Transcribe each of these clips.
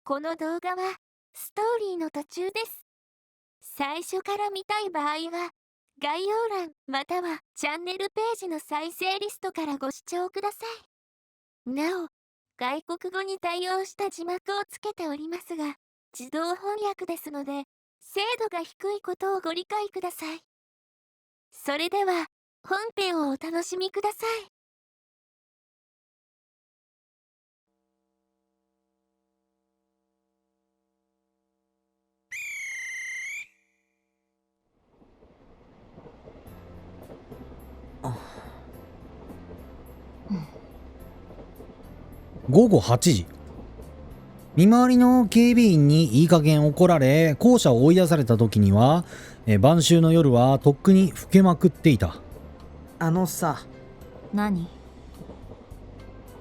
この動画はストーリーの途中です。最初から見たい場合は概要欄またはチャンネルページの再生リストからご視聴ください。なお、外国語に対応した字幕をつけておりますが、自動翻訳ですので、精度が低いことをご理解ください。それでは、本編をお楽しみください。午後8時。見回りの警備員にいい加減怒られ校舎を追い出された時には晩秋の夜はとっくに更けまくっていた。何？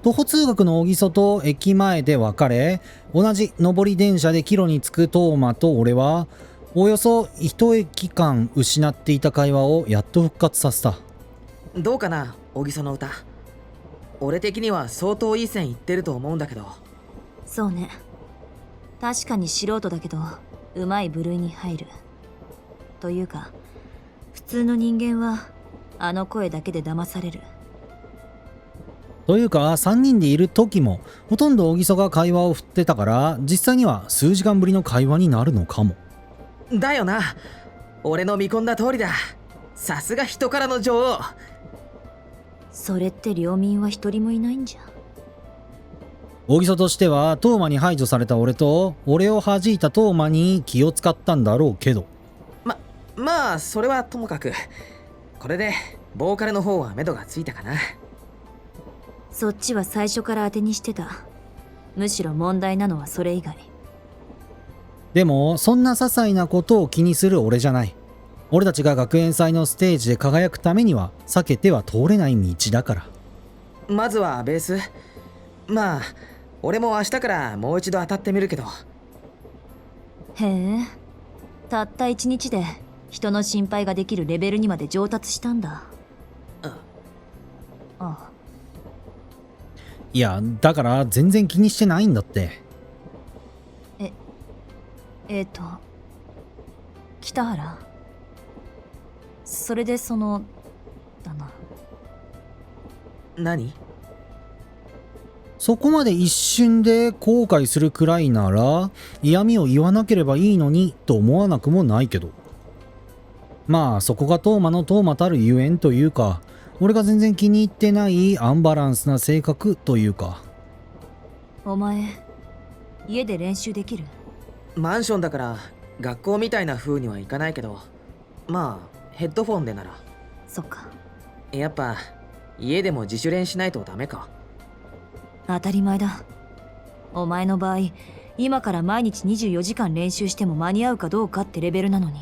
徒歩通学の小木曽と駅前で別れ、同じ上り電車で帰路に着くトーマと俺はおよそ一駅間失っていた会話をやっと復活させた。どうかな、小木曽の歌。俺的には相当いい線いってると思うんだけど。そうね。確かに素人だけどうまい部類に入る。というか普通の人間はあの声だけで騙される。というか3人でいる時もほとんど小木曽が会話を振ってたから、実際には数時間ぶりの会話になるのかも。だよな、俺の見込んだ通りだ。さすが人からの女王。それって領民は一人もいないんじゃ。小木曽としてはトーマに排除された俺と俺を弾いたトーマに気を使ったんだろうけど、まあそれはともかく、これでボーカルの方は目処がついたかな。そっちは最初から当てにしてた。むしろ問題なのはそれ以外。でもそんな些細なことを気にする俺じゃない。俺たちが学園祭のステージで輝くためには避けては通れない道だから。まずはベース。まあ俺も明日からもう一度当たってみるけど。へえ、たった一日で人の心配ができるレベルにまで上達したんだ。ああ。いやだから全然気にしてないんだって。北原、それでだな。何？そこまで一瞬で後悔するくらいなら嫌味を言わなければいいのにと思わなくもないけど、まあそこがトーマのトーマたるゆえんというか、俺が全然気に入ってないアンバランスな性格というか。お前家で練習できる？マンションだから学校みたいな風にはいかないけど、まあヘッドフォンでなら。そっか。やっぱ家でも自主練しないとダメか。当たり前だ。お前の場合今から毎日24時間練習しても間に合うかどうかってレベルなのに。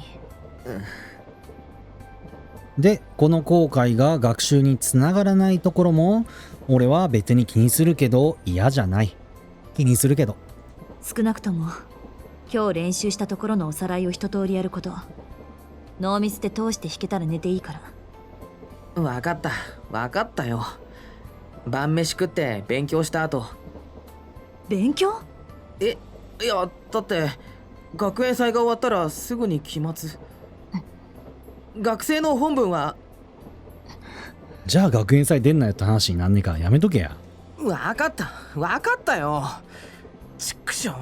でこの後悔が学習につながらないところも俺は別に気にするけど嫌じゃない。気にするけど少なくとも今日練習したところのおさらいを一通りやること。ノーミスで通して弾けたら寝ていいから。わかったよ。晩飯食って勉強した後。勉強？いやだって学園祭が終わったらすぐに期末。学生の本文は。じゃあ学園祭出んなよって話になんねえからやめとけや。わかったよ。ちくしょう、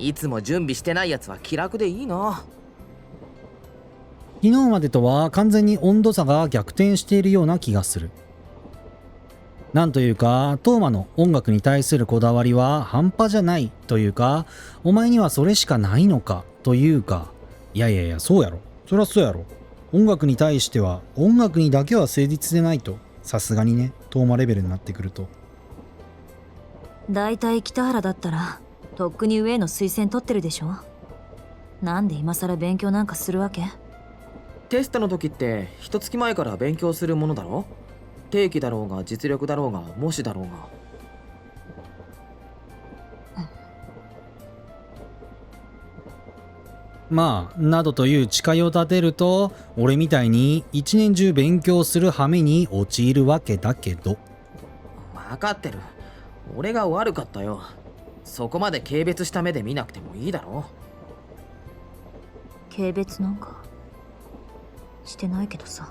いつも準備してないやつは気楽でいいな。昨日までとは完全に温度差が逆転しているような気がする。なんというかトーマの音楽に対するこだわりは半端じゃないというか、お前にはそれしかないのかというか、いやそうやろ、そりゃそうやろ。音楽に対しては音楽にだけは誠実でないと、さすがにね、トーマレベルになってくると。だいたい北原だったらとっくに上の推薦取ってるでしょ。なんで今更勉強なんかするわけ？テストの時って一月前から勉強するものだろ。定期だろうが実力だろうが模試だろうが。まあなどという誓いを立てると俺みたいに一年中勉強する羽目に陥るわけだけど。分かってる。俺が悪かったよ。そこまで軽蔑した目で見なくてもいいだろ軽蔑なんかしてないけどさ。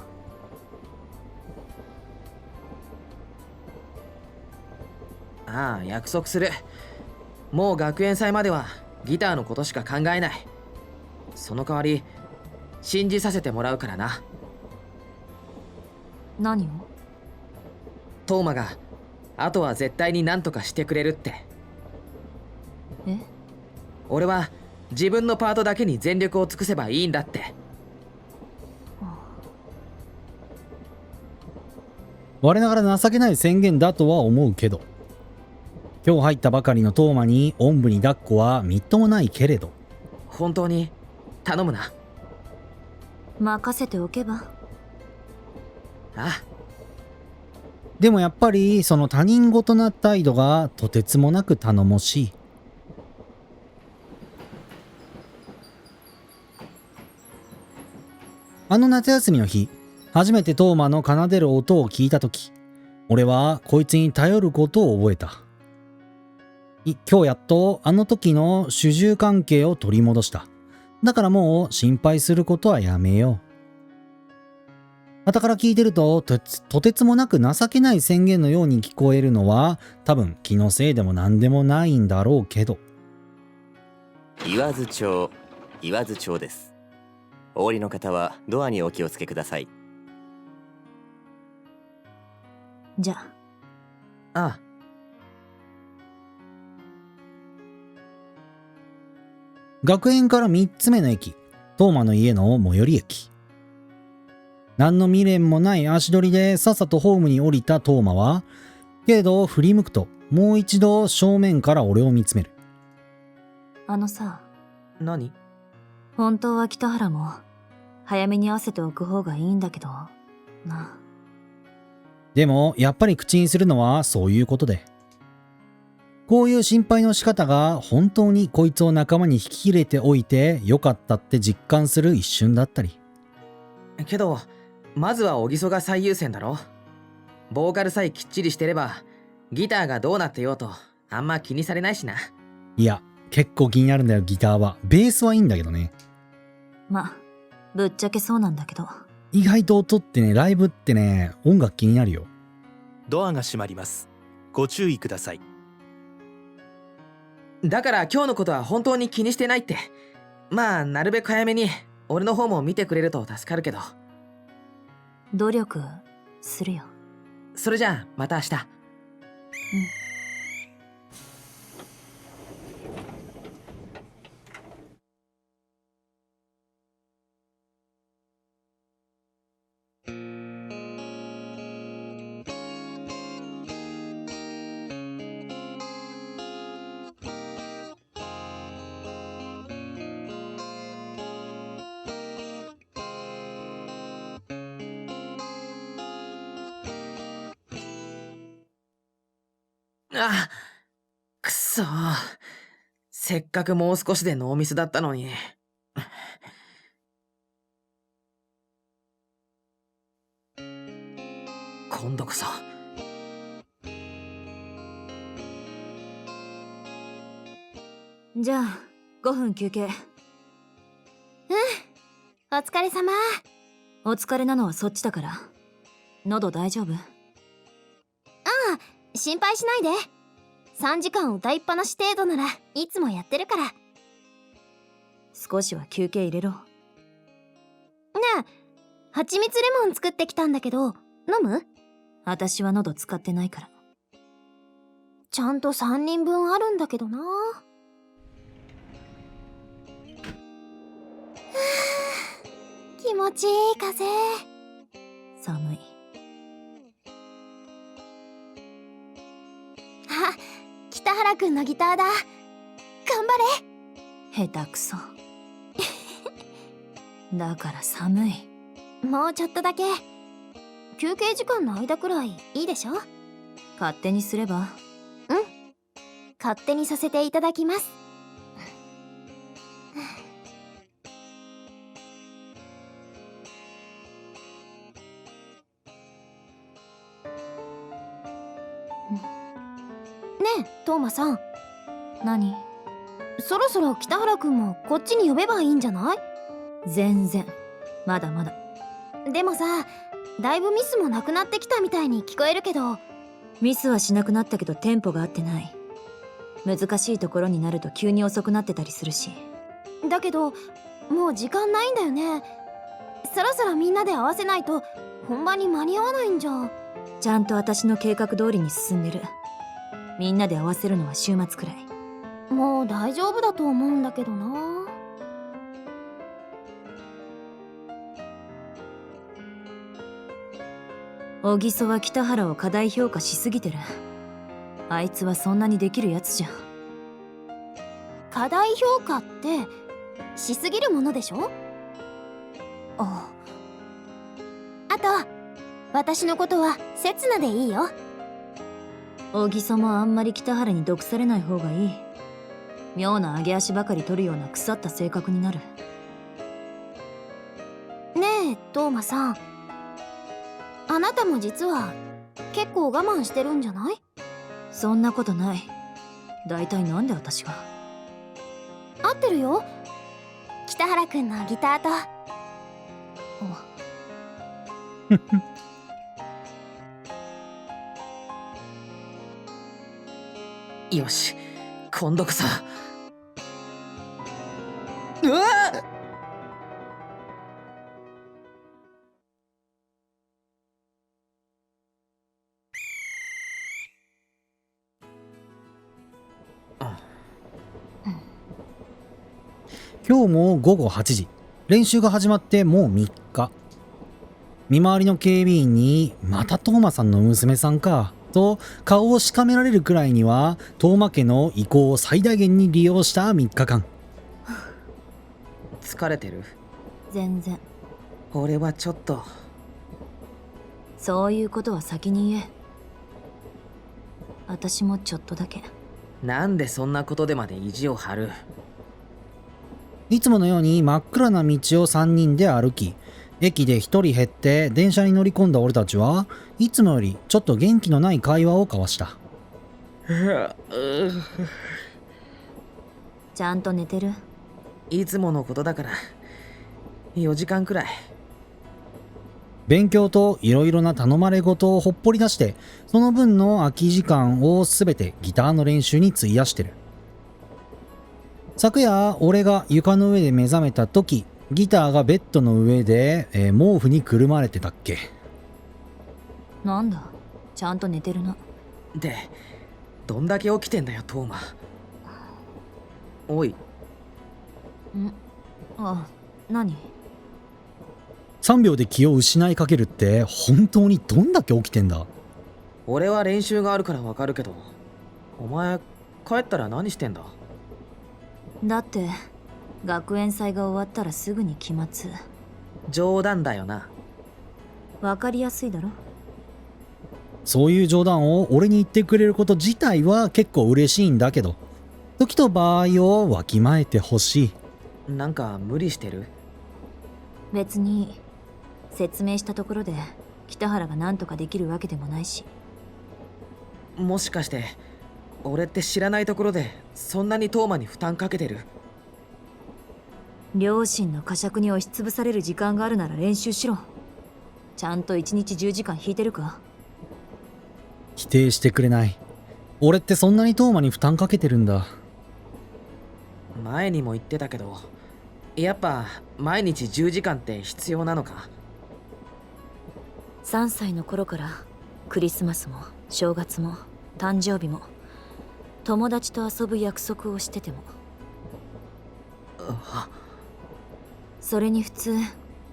ああ、約束する。もう学園祭まではギターのことしか考えない。その代わり信じさせてもらうからな。何を？トーマがあとは絶対に何とかしてくれるって。え？俺は自分のパートだけに全力を尽くせばいいんだって。我ながら情けない宣言だとは思うけど、今日入ったばかりのトーマにおんぶに抱っこはみっともないけれど、本当に頼むな。任せておけば。ああ、でもやっぱりその他人事な態度がとてつもなく頼もしい。あの夏休みの日、初めてトーマの奏でる音を聞いたとき、俺はこいつに頼ることを覚えた。今日やっとあの時の主従関係を取り戻した。だからもう心配することはやめよう。傍から聞いてるととてつもなく情けない宣言のように聞こえるのは多分気のせいでも何でもないんだろうけど。言わず町です。お降りの方はドアにお気をつけください。じゃあ。ああ。学園から3つ目の駅、トーマの家の最寄り駅。何の未練もない足取りでさっさとホームに降りたトーマは、けれど振り向くともう一度正面から俺を見つめる。あのさ、何？本当は北原も早めに合わせておく方がいいんだけどな。でもやっぱり口にするのはそういうことで、こういう心配の仕方が本当にこいつを仲間に引き入れておいてよかったって実感する一瞬だったり。けどまずは小木曽が最優先だろ。ボーカルさえきっちりしてればギターがどうなってようとあんま気にされないしな。いや、結構気になるんだよ。ギターは。ベースはいいんだけどね。ま、ぶっちゃけそうなんだけど。意外と音ってね、ライブってね、音楽気になるよ。ドアが閉まります。ご注意ください。だから今日のことは本当に気にしてないって。まあなるべく早めに俺の方も見てくれると助かるけど。努力するよ。それじゃあまた明日。あ、くそ。せっかくもう少しでノーミスだったのに。今度こそ。じゃあ5分休憩。お疲れ様。お疲れなのはそっちだから。喉大丈夫？心配しないで。3時間歌いっぱなし程度ならいつもやってるから。ね少しは休憩入れろ。え、蜂蜜レモン作ってきたんだけど、飲む？私は喉使ってないから。ちゃんと3人分あるんだけどな。気持ちいい風。寒い。あ、北原くんのギターだ。頑張れ。下手くそ。だから寒い。もうちょっとだけ。休憩時間の間くらいいいでしょ？勝手にすれば。勝手にさせていただきます。ねえ、トーマさん。何？そろそろ北原くんもこっちに呼べばいいんじゃない？全然。まだまだ。でもさ、だいぶミスもなくなってきたみたいに聞こえるけど。ミスはしなくなったけどテンポが合ってない。難しいところになると急に遅くなってたりするし。だけどもう時間ないんだよね。そろそろみんなで合わせないと本番に間に合わないんじゃ。ちゃんと私の計画通りに進んでる。みんなで合わせるのは週末くらい。もう大丈夫だと思うんだけどな。小木曽は北原を過大評価しすぎてる。あいつはそんなにできるやつじゃん。過大評価ってしすぎるものでしょ。あと私のことは刹那でいいよ。小木曽もあんまり北原に毒されない方がいい。妙な上げ足ばかり取るような腐った性格になる。ねえトーマさん、あなたも実は結構我慢してるんじゃない？そんなことない。だいたいなんで私が。合ってるよ。北原くんのギターと。よし、今度こそ。うわっ！今日も午後8時。練習が始まってもう3日。見回りの警備員に、またトーマさんの娘さんか、と顔をしかめられるくらいには、トーマ家の意向を最大限に利用した3日間。疲れてる？全然。俺はちょっと。そういうことは先に言え。私もちょっとだけ。なんでそんなことでまで意地を張る？いつものように真っ暗な道を3人で歩き、駅で1人減って電車に乗り込んだ俺たちはいつもよりちょっと元気のない会話を交わした。ちゃんと寝てる？いつものことだから4時間くらい。勉強といろいろな頼まれ事をほっぽり出して、その分の空き時間をすべてギターの練習に費やしてる。昨夜俺が床の上で目覚めた時、ギターがベッドの上で、毛布にくるまれてたっけ。なんだ、ちゃんと寝てるな。で、どんだけ起きてんだよトーマ。おい。何？3秒で気を失いかけるって本当にどんだけ起きてんだ？俺は練習があるからわかるけど、お前帰ったら何してんだ？だって学園祭が終わったらすぐに期末。冗談だよな。わかりやすいだろ。そういう冗談を俺に言ってくれること自体は結構嬉しいんだけど、時と場合をわきまえてほしい。なんか無理してる？別に説明したところで北原が何とかできるわけでもないし。もしかして俺って知らないところでそんなにトーマに負担かけてる？両親の呵責に押しつぶされる時間があるなら練習しろ。ちゃんと1日10時間弾いてるか？否定してくれない。俺ってそんなにトーマに負担かけてるんだ。前にも言ってたけど、やっぱ毎日10時間って必要なのか？3歳の頃からクリスマスも正月も誕生日も友達と遊ぶ約束をしてても。それに普通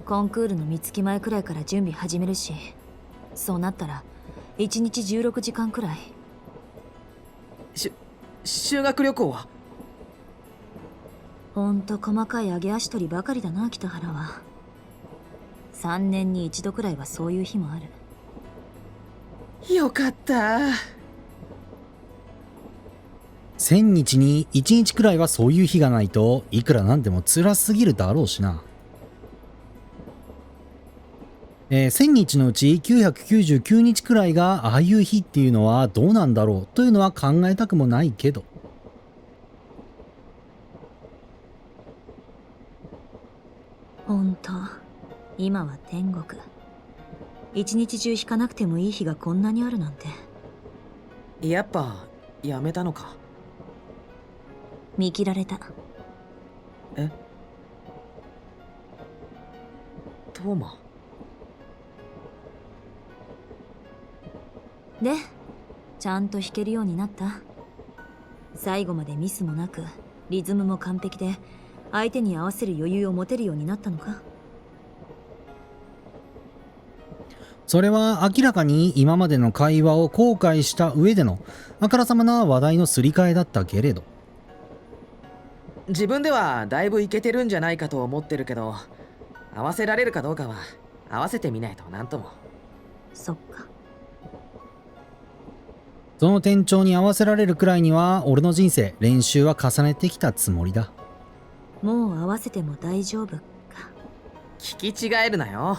コンクールの三月前くらいから準備始めるし、そうなったら1日16時間くらい。修学旅行は？ほんと細かい上げ足取りばかりだな北原は。3年に1度くらいはそういう日もある。よかった。1000日に1日くらいはそういう日がないといくらなんでも辛すぎるだろうしな。1000日のうち999日くらいがああいう日っていうのはどうなんだろうというのは考えたくもないけど。ほんと、今は天国。一日中引かなくてもいい日がこんなにあるなんて。やっぱやめたのか。見切られた。え、トーマ。で、ちゃんと弾けるようになった？最後までミスもなく、リズムも完璧で、相手に合わせる余裕を持てるようになったのか？それは明らかに今までの会話を後悔した上でのあからさまな話題のすり替えだったけれど、自分ではだいぶイケてるんじゃないかと思ってるけど、合わせられるかどうかは合わせてみないとなんとも。そっか。その転調に合わせられるくらいには俺の人生練習は重ねてきたつもりだ。もう合わせても大丈夫か。聞き違えるなよ。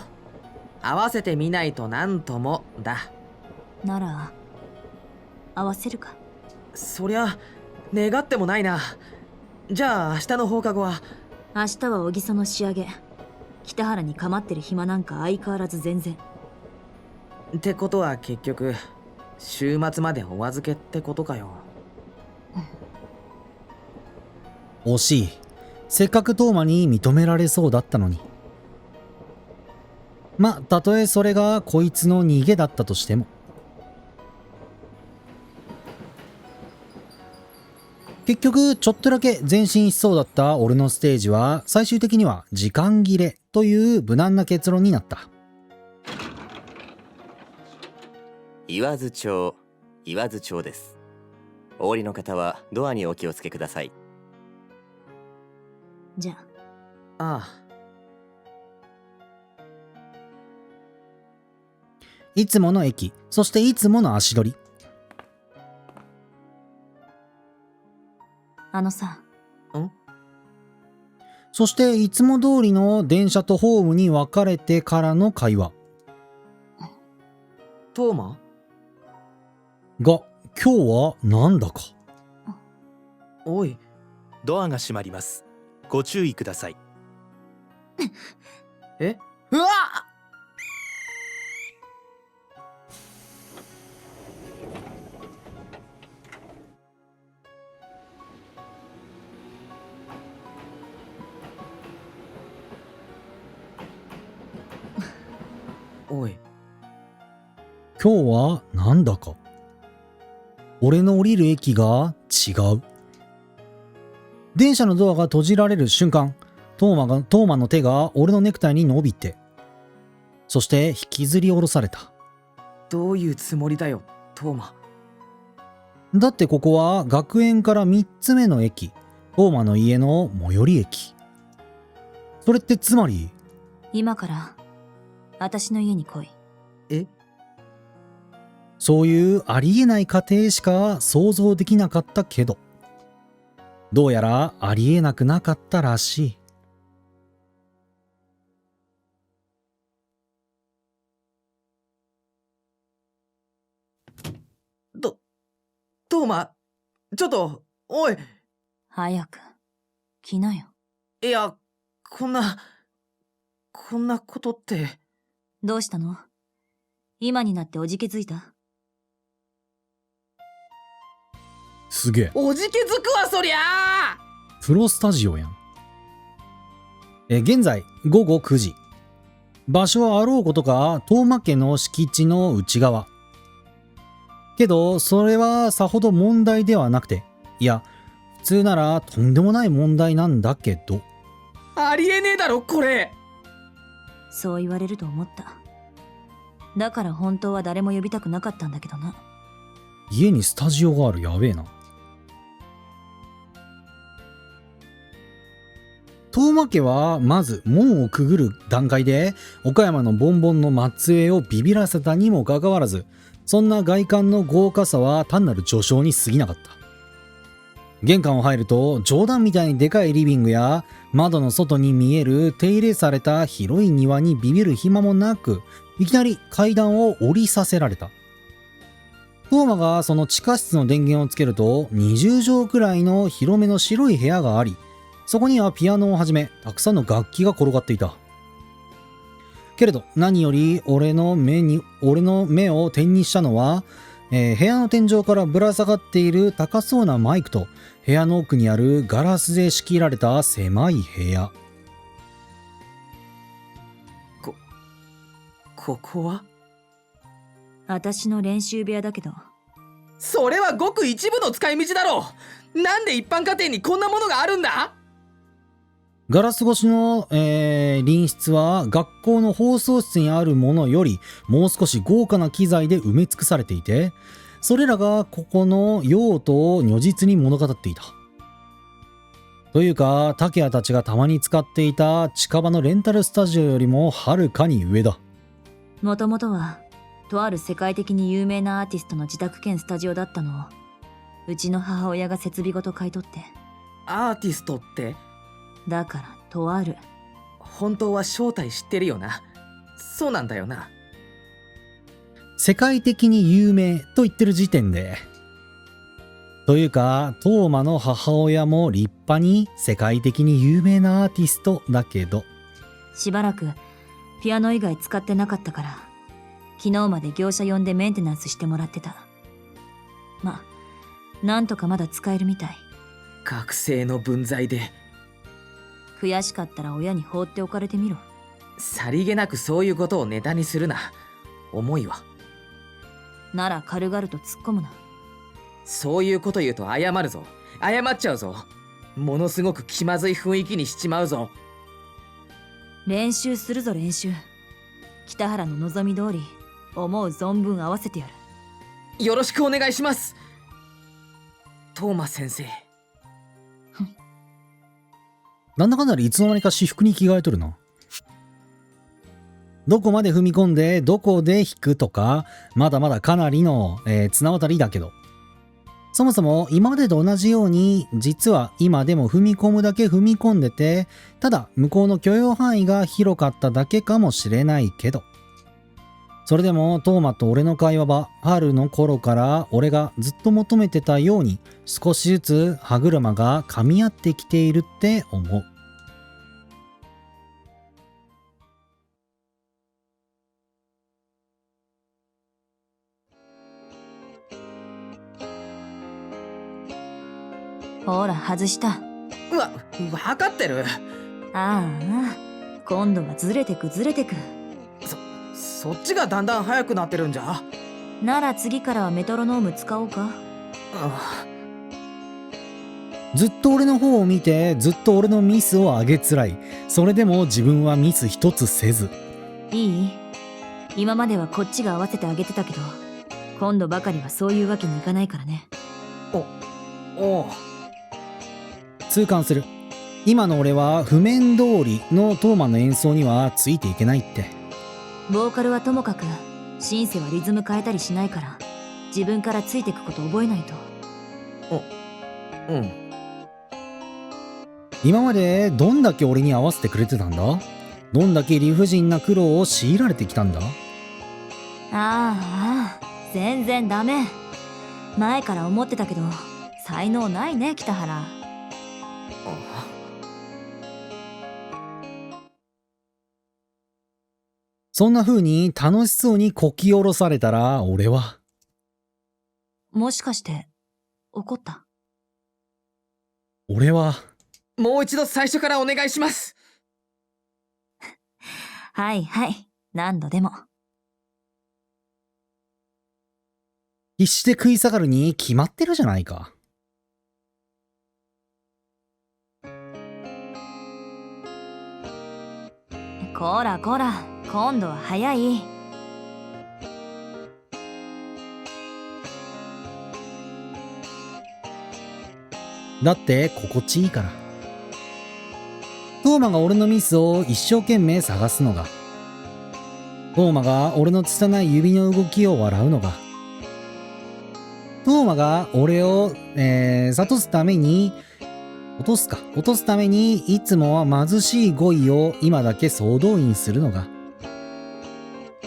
合わせてみないとなんともだ。なら、合わせるか。そりゃ願ってもないな。じゃあ明日の放課後は。明日は小木曽の仕上げ。北原に構ってる暇なんか相変わらず全然。ってことは結局週末までお預けってことかよ。惜しい。せっかくトーマに認められそうだったのに。まあ、たとえそれがこいつの逃げだったとしても。結局、ちょっとだけ前進しそうだった俺のステージは、最終的には時間切れという無難な結論になった。言わず町です。お降りの方はドアにお気をつけください。じゃあ。ああ。いつもの駅、そしていつもの足取り。あのさ。ん？そしていつも通りの電車とホームに分かれてからの会話。トーマ？が、今日はなんだか。おい。ドアが閉まります。ご注意ください。え？うわっ！おい。今日はなんだか。俺の降りる駅が違う。電車のドアが閉じられる瞬間、トーマの手が俺のネクタイに伸びて、そして引きずり下ろされた。どういうつもりだよ、トーマ。だってここは学園から3つ目の駅、トーマの家の最寄り駅。それってつまり、今から私の家に来い。え？そういうありえない過程しか想像できなかったけど、どうやらありえなくなかったらしい。トーマ、ちょっと、おい。早く来なよ。いや、こんなことって。どうしたの？今になっておじけづいた？すげえ。おじけづくわ、そりゃあ。プロスタジオやん。現在午後9時。場所はあろうことかトーマ家の敷地の内側。けどそれはさほど問題ではなくて、いや普通ならとんでもない問題なんだけど。ありえねえだろこれ。そう言われると思った。だから本当は誰も呼びたくなかったんだけどな。家にスタジオがある。やべえな。トーマ家はまず門をくぐる段階で岡山のボンボンの末裔をビビらせたにもかかわらず、そんな外観の豪華さは単なる序章に過ぎなかった。玄関を入ると冗談みたいにでかいリビングや窓の外に見える手入れされた広い庭にビビる暇もなく、いきなり階段を降りさせられた。トーマがその地下室の電源をつけると20畳くらいの広めの白い部屋があり、そこにはピアノをはじめたくさんの楽器が転がっていた。けれど何より俺の目を点にしたのは、部屋の天井からぶら下がっている高そうなマイクと部屋の奥にあるガラスで仕切られた狭い部屋。ここは？私の練習部屋だけど。それはごく一部の使い道だろう。なんで一般家庭にこんなものがあるんだ？ガラス越しの、隣室は学校の放送室にあるものよりもう少し豪華な機材で埋め尽くされていて、それらがここの用途を如実に物語っていた。というか、竹谷たちがたまに使っていた近場のレンタルスタジオよりもはるかに上だ。もともとはとある世界的に有名なアーティストの自宅兼スタジオだったのを、うちの母親が設備ごと買い取って。アーティストって？だからとある。本当は正体知ってるよな。そうなんだよな。世界的に有名と言ってる時点で。というか、トーマの母親も立派に世界的に有名なアーティストだけど。しばらくピアノ以外使ってなかったから、昨日まで業者呼んでメンテナンスしてもらってた。ま、なんとかまだ使えるみたい。学生の分際で。悔しかったら親に放っておかれてみろ。さりげなくそういうことをネタにするな。重いわ。なら軽々と突っ込むな。そういうこと言うと謝るぞ。謝っちゃうぞ。ものすごく気まずい雰囲気にしちまうぞ。練習するぞ練習。北原の望み通り思う存分合わせてやる。よろしくお願いします。トーマ先生。なんだかんだでいつの間にか私服に着替えとるな。どこまで踏み込んでどこで弾くとか、まだまだかなりの、綱渡りだけど、そもそも今までと同じように実は今でも踏み込むだけ踏み込んでて、ただ向こうの許容範囲が広かっただけかもしれないけど、それでもトーマと俺の会話は春の頃から俺がずっと求めてたように少しずつ歯車が噛み合ってきているって思う。ほら外した。わかってる。ああ、今度はずれてく。そっちがだんだん速くなってるんじゃ。なら次からはメトロノーム使おうか。ずっと俺の方を見てずっと俺のミスを上げつらい。それでも自分はミス一つせず。いい？今まではこっちが合わせてあげてたけど、今度ばかりはそういうわけにいかないからね。おう。痛感する。今の俺は譜面通りのトーマの演奏にはついていけないって。ボーカルはともかくシンセはリズム変えたりしないから、自分からついてくこと覚えないと。うん。今までどんだけ俺に合わせてくれてたんだ？どんだけ理不尽な苦労を強いられてきたんだ？全然ダメ。前から思ってたけど才能ないね北原。そんな風に楽しそうにこき下ろされたら俺は。もしかして怒った？俺は。もう一度最初からお願いします。はい、何度でも。必死で食い下がるに決まってるじゃないか。こら今度は早い。だって心地いいから。トーマが俺のミスを一生懸命探すのが、トーマが俺の拙い指の動きを笑うのが、トーマが俺を、諭すために落とすためにいつもは貧しい語彙を今だけ総動員するのが、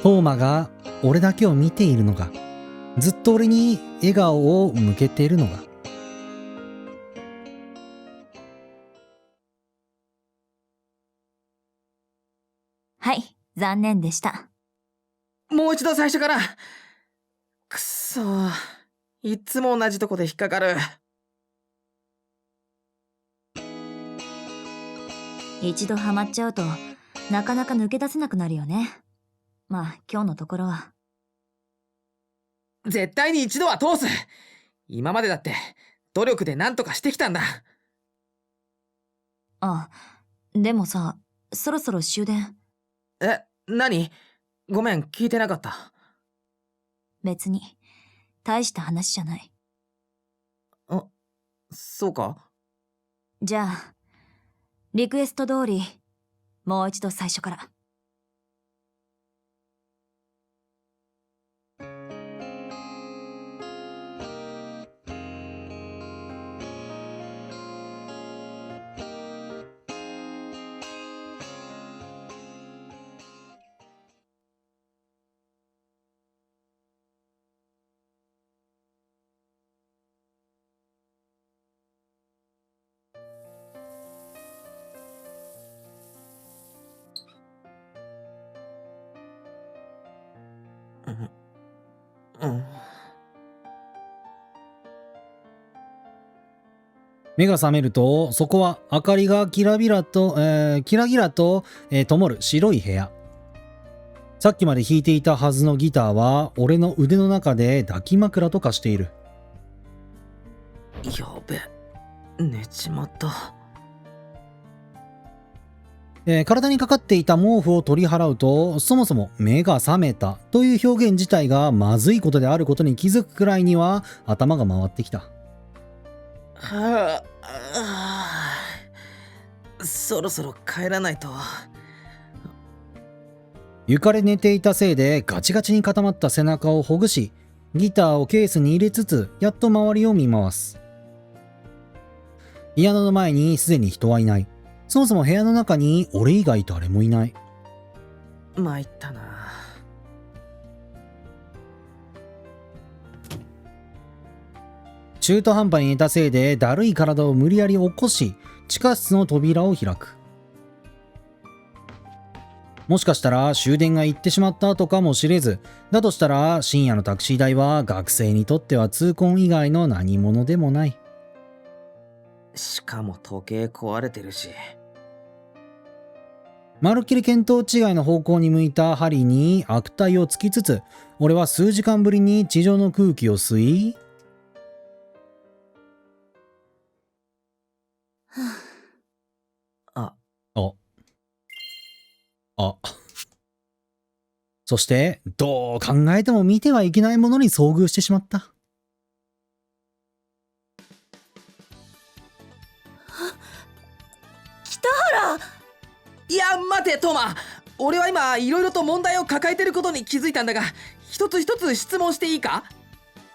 トーマが俺だけを見ているのが、ずっと俺に笑顔を向けているのが。はい、残念でした。もう一度最初から。くっそー、いっつも同じとこで引っかかる。一度ハマっちゃうとなかなか抜け出せなくなるよね。まあ今日のところは。絶対に一度は通す。今までだって努力で何とかしてきたんだ。あ、でもさ、そろそろ終電。何？ごめん、聞いてなかった。別に大した話じゃない。そうか？じゃあリクエスト通りもう一度最初から。目が覚めると、そこは明かりがキラギラと、灯る白い部屋。さっきまで弾いていたはずのギターは、俺の腕の中で抱き枕と化している。やべ、寝ちまった。体にかかっていた毛布を取り払うと、そもそも目が覚めたという表現自体がまずいことであることに気づくくらいには頭が回ってきた。そろそろ帰らないと。床で寝ていたせいでガチガチに固まった背中をほぐし、ギターをケースに入れつつ、やっと周りを見回す。ピアノの前にすでに人はいない。そもそも部屋の中に俺以外誰もいない。参ったな。中途半端に寝たせいでだるい体を無理やり起こし、地下室の扉を開く。もしかしたら終電が行ってしまった後かもしれず、だとしたら深夜のタクシー代は学生にとっては痛恨以外の何物でもない。しかも時計壊れてるし。まるっきり見当違いの方向に向いた針に悪態をつきつつ、俺は数時間ぶりに地上の空気を吸い、そしてどう考えても見てはいけないものに遭遇してしまった。北原！いや待てトーマ、俺は今いろいろと問題を抱えてることに気づいたんだが、一つ一つ質問していいか？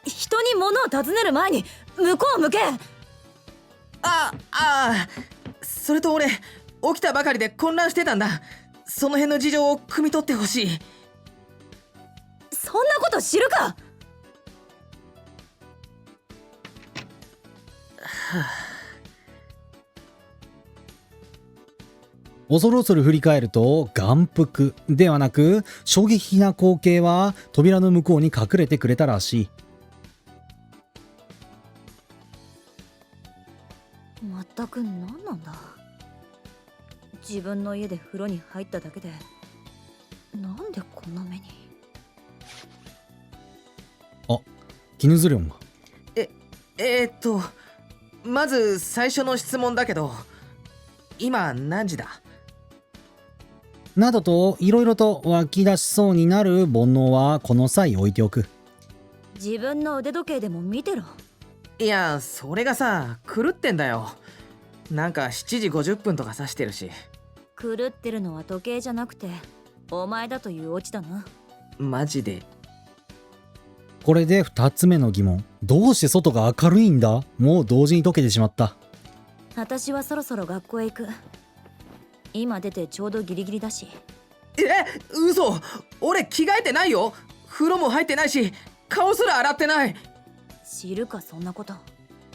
人に物を尋ねる前に向こう向け。それと俺起きたばかりで混乱してたんだ。その辺の事情を汲み取ってほしい。そんなこと知るか。恐る恐る振り返ると、眼福ではなく衝撃的な光景は扉の向こうに隠れてくれたらしい。まったく何なんだ。自分の家で風呂に入っただけでなんでこんな目に。あ、キヌズリョンが。まず最初の質問だけど、今何時だ？などといろいろと湧き出しそうになる煩悩はこの際置いておく。自分の腕時計でも見てろ。いや、それがさ、狂ってんだよ。なんか7時50分とか指してるし。狂ってるのは時計じゃなくてお前だというオチだな。マジで。これで2つ目の疑問。どうして外が明るいんだ？もう同時に解けてしまった。私はそろそろ学校へ行く。今出てちょうどギリギリだし。嘘！俺着替えてないよ。風呂も入ってないし、顔すら洗ってない。知るかそんなこと。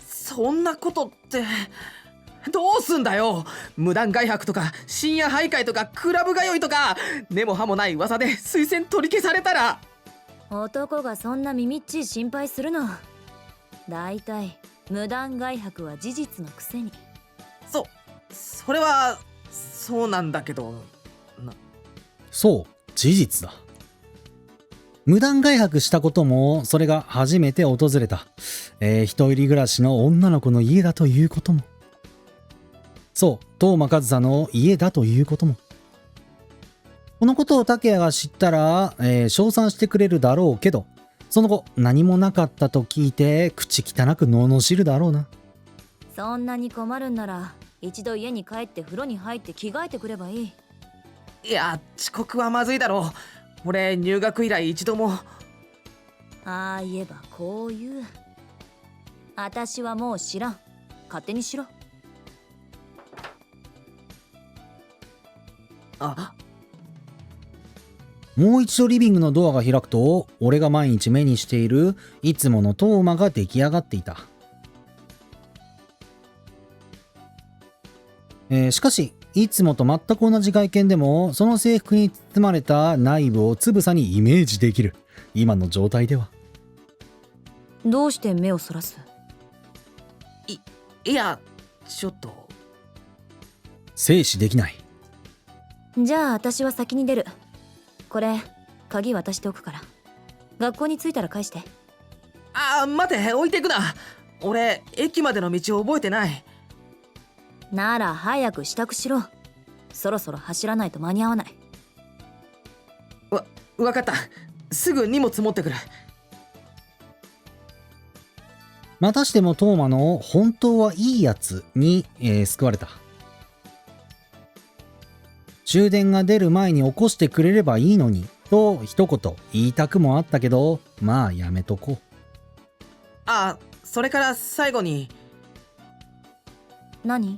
そんなことって。どうすんだよ。無断外泊とか深夜徘徊とかクラブ通いとか根も葉もない噂で推薦取り消されたら。男がそんな耳っちい心配するの。だいたい無断外泊は事実のくせに。それはそうなんだけどそう事実だ。無断外泊したこともそれが初めて訪れた、一人暮らしの女の子の家だということも、そう東間和沙の家だということも。このことを竹谷が知ったら、称賛してくれるだろうけど、その後何もなかったと聞いて口汚く罵るだろうな。そんなに困るんなら一度家に帰って風呂に入って着替えてくればいい。いや遅刻はまずいだろう。俺入学以来一度も。ああ言えばこう言う。私はもう知らん。勝手にしろ。あ、もう一度リビングのドアが開くと、俺が毎日目にしているいつものトーマが出来上がっていた。しかしいつもと全く同じ外見でも、その制服に包まれた内部をつぶさにイメージできる。今の状態では。どうして目をそらす？いやちょっと。静止できない。じゃあ私は先に出る。これ鍵渡しておくから、学校に着いたら返して。待て、置いてくな。俺駅までの道を覚えてない。なら早く支度しろ。そろそろ走らないと間に合わない。わかった。すぐ荷物持ってくる。またしてもトーマの本当はいいやつに、救われた。終電が出る前に起こしてくれればいいのにと一言言いたくもあったけど、まあやめとこう。それから最後に。何？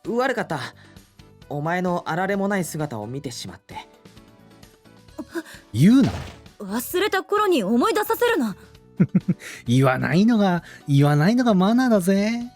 悪かった。お前のあられもない姿を見てしまって。言うな。忘れた頃に思い出させるな。言わないのがマナーだぜ。